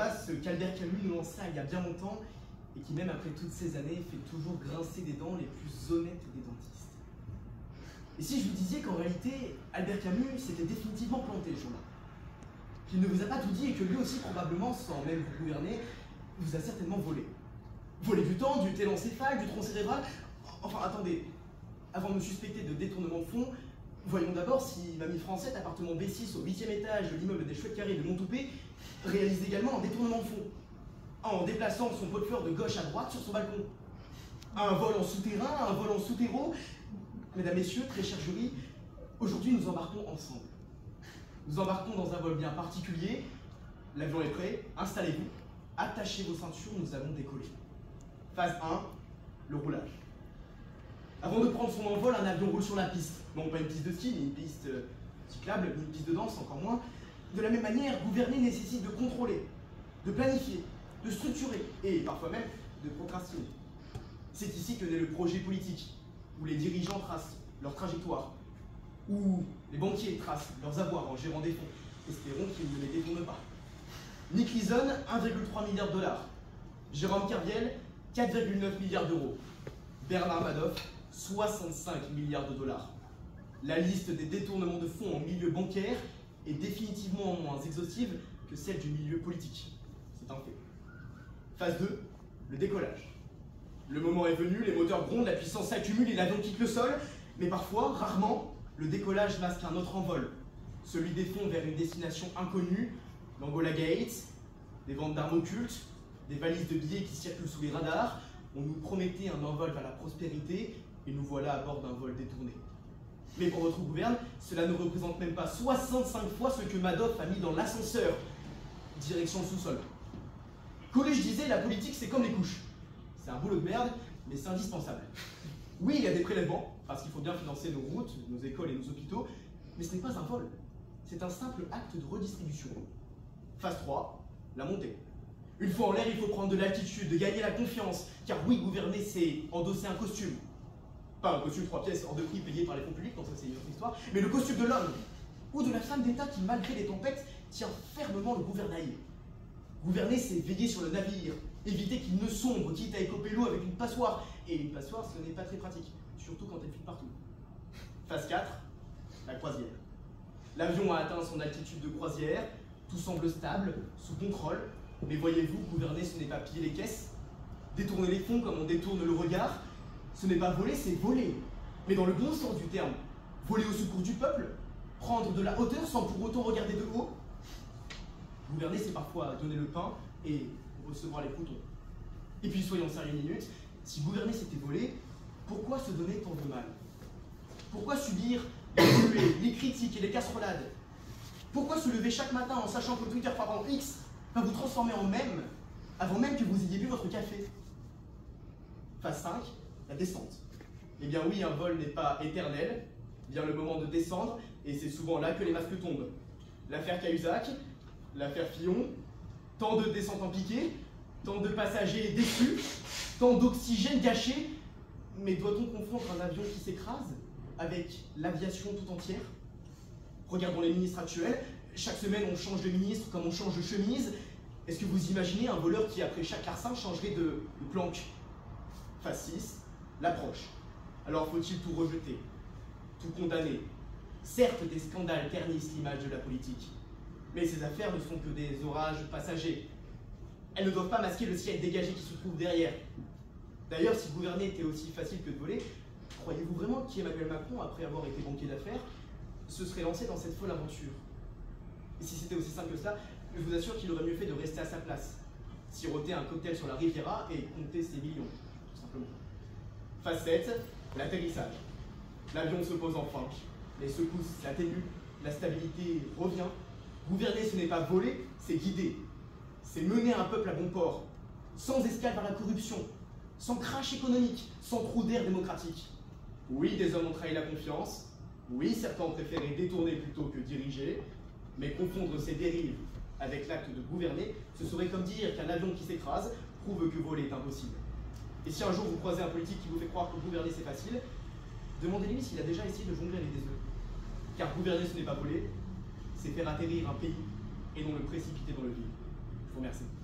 voilà ce qu'Albert Camus nous lançait il y a bien longtemps et qui, même après toutes ces années, fait toujours grincer des dents les plus honnêtes des dentistes. Et si je vous disais qu'en réalité, Albert Camus s'était définitivement planté ce jour-là, qu'il ne vous a pas tout dit et que lui aussi, probablement, sans même vous gouverner, vous a certainement volé. Volé du temps, du télencéphale, du tronc cérébral. Enfin, attendez, avant de me suspecter de détournement de fonds, voyons d'abord si Mamie Francette, appartement B6 au 8e étage de l'immeuble des Chouettes Carrés de Monttoupé, réalise également un détournement de fonds, en déplaçant son pot de fleurs de gauche à droite sur son balcon. Un vol en souterrain, un vol en souterreau. Mesdames, Messieurs, très chère jury, aujourd'hui nous embarquons ensemble. Nous embarquons dans un vol bien particulier. L'avion est prêt, installez-vous, attachez vos ceintures, nous allons décoller. Phase 1, le roulage. Avant de prendre son envol, un avion roule sur la piste. Non pas une piste de ski, ni une piste cyclable, ni une piste de danse, encore moins. De la même manière, gouverner nécessite de contrôler, de planifier, de structurer, et parfois même de procrastiner. C'est ici que naît le projet politique, où les dirigeants tracent leur trajectoire, où les banquiers tracent leurs avoirs en gérant des fonds. Espérons qu'ils ne les détournent pas. Nick Leeson, 1,3 milliard de dollars. Jérôme Kerviel, 4,9 milliards d'euros. Bernard Madoff, 65 milliards de dollars. La liste des détournements de fonds en milieu bancaire est définitivement moins exhaustive que celle du milieu politique. C'est un fait. Phase 2, le décollage. Le moment est venu, les moteurs grondent, la puissance s'accumule et l'avion quitte le sol, mais parfois, rarement, le décollage masque un autre envol, celui des fonds vers une destination inconnue, l'Angola Gate, des ventes d'armes occultes, des valises de billets qui circulent sous les radars. On nous promettait un envol vers la prospérité et nous voilà à bord d'un vol détourné. Mais pour votre gouverne, cela ne représente même pas 65 fois ce que Madoff a mis dans l'ascenseur, direction le sous-sol. Coluche disait, la politique c'est comme les couches. C'est un boulot de merde, mais c'est indispensable. Oui, il y a des prélèvements, parce qu'il faut bien financer nos routes, nos écoles et nos hôpitaux, mais ce n'est pas un vol. C'est un simple acte de redistribution. Phase 3, la montée. Une fois en l'air, il faut prendre de l'altitude, de gagner la confiance, car oui, gouverner, c'est endosser un costume. Pas un costume 3 pièces hors de prix payé par les fonds publics, donc ça c'est une autre histoire, mais le costume de l'homme, ou de la femme d'État qui, malgré les tempêtes, tient fermement le gouvernail. Gouverner, c'est veiller sur le navire, éviter qu'il ne sombre, quitte à écoper l'eau avec une passoire. Et une passoire, ce n'est pas très pratique, surtout quand elle file partout. Phase 4, la croisière. L'avion a atteint son altitude de croisière, tout semble stable, sous contrôle, mais voyez-vous, gouverner, ce n'est pas piller les caisses, détourner les fonds comme on détourne le regard, ce n'est pas voler, c'est voler. Mais dans le bon sens du terme, voler au secours du peuple, prendre de la hauteur sans pour autant regarder de haut. Gouverner, c'est parfois donner le pain et recevoir les croutons. Et puis soyons sérieux une minute, si gouverner c'était voler, pourquoi se donner tant de mal? Pourquoi subir les huées, les critiques et les casserolades? Pourquoi se lever chaque matin en sachant que Twitter par an X va vous transformer en mème avant même que vous ayez bu votre café? Phase 5, la descente. Eh bien oui, un vol n'est pas éternel, vient le moment de descendre, et c'est souvent là que les masques tombent. L'affaire Cahuzac, l'affaire Fillon, tant de descentes en piqué, tant de passagers déçus, tant d'oxygène gâché, mais doit-on confondre un avion qui s'écrase avec l'aviation tout entière? Regardons les ministres actuels, chaque semaine on change de ministre comme on change de chemise. Est-ce que vous imaginez un voleur qui après chaque larcin changerait de planque? Phase 6, l'approche. Alors faut-il tout rejeter, tout condamner? Certes, des scandales ternissent l'image de la politique, mais ces affaires ne sont que des orages passagers. Elles ne doivent pas masquer le ciel dégagé qui se trouve derrière. D'ailleurs, si gouverner était aussi facile que de voler, croyez-vous vraiment qu'Emmanuel Macron, après avoir été banquier d'affaires, se serait lancé dans cette folle aventure? Et si c'était aussi simple que cela, je vous assure qu'il aurait mieux fait de rester à sa place, siroter un cocktail sur la Riviera et compter ses millions, tout simplement. Phase 7, l'atterrissage. L'avion se pose enfin, les secousses s'atténuent, la stabilité revient. Gouverner, ce n'est pas voler, c'est guider. C'est mener un peuple à bon port, sans escale vers la corruption, sans crash économique, sans trou d'air démocratique. Oui, des hommes ont trahi la confiance. Oui, certains ont préféré détourner plutôt que diriger. Mais confondre ces dérives avec l'acte de gouverner, ce serait comme dire qu'un avion qui s'écrase prouve que voler est impossible. Et si un jour vous croisez un politique qui vous fait croire que gouverner c'est facile, demandez-lui s'il a déjà essayé de jongler avec des œufs. Car gouverner ce n'est pas voler, c'est faire atterrir un pays et non le précipiter dans le vide. Je vous remercie. Merci.